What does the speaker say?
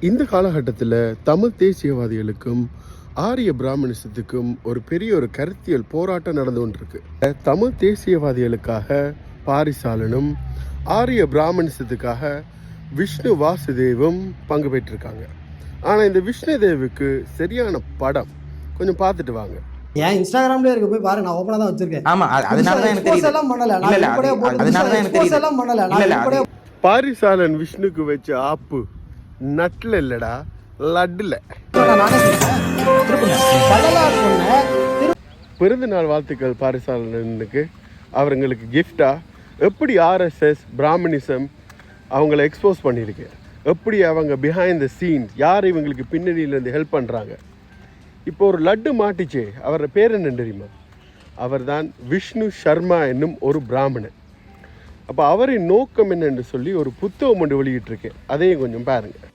இந்த காலகட்டத்தில் தமிழ் தேசியவாதிகளுக்கும் ஆரிய பிராமணிசத்துக்கும் ஒரு பெரிய ஒரு கருத்தியல் போராட்டம் நடந்து கொண்டிருக்கு. தமிழ் தேசியவாதிகளுக்காக பாரிசாலனும் ஆரிய பிராமணிசத்துக்காக விஷ்ணு வாசுதேவும் பங்கு பெற்றிருக்காங்க. ஆனால் இந்த விஷ்ணுதேவுக்கு சரியான படம் கொஞ்சம் பார்த்துட்டு வாங்க. ஏன் இன்ஸ்டாகிராம்லயே இருக்கு, போய் பாரு. நான் ஓபனா தான் வச்சிருக்கேன். ஆமா, அதனால தான் எனக்கு தெரியும். எல்லாம் பண்ணல. நான் அதனால தான் எனக்கு தெரியும். எல்லாம் பண்ணல. நான் பாரிசாலன் விஷ்ணுக்கு வச்ச ஆப்பு நட்ல இல்லடா, லட்டுல. பிறந்த நாள் வாழ்த்துக்கள் பாரிசாலனுக்கு. அவங்களுக்கு கிஃப்டா எப்படி ஆர்எஸ்எஸ் பிராமணிசம் அவங்கள எக்ஸ்போஸ் பண்ணியிருக்கு, எப்படி அவங்க பிஹைண்ட் த சீன்ஸ் யார் இவங்களுக்கு பின்னணியிலேருந்து ஹெல்ப் பண்ணுறாங்க. இப்போ ஒரு லட்டு மாட்டிச்சே, அவரோட பேர் என்ன தெரியுமா? அவர் தான் விஷ்ணு சர்மா என்னும் ஒரு பிராமணன். அப்போ அவரின் நோக்கம் என்னன்னு சொல்லி ஒரு புத்தகம் ஒன்று வெளியிட்டிருக்கேன், அதையும் கொஞ்சம் பாருங்கள்.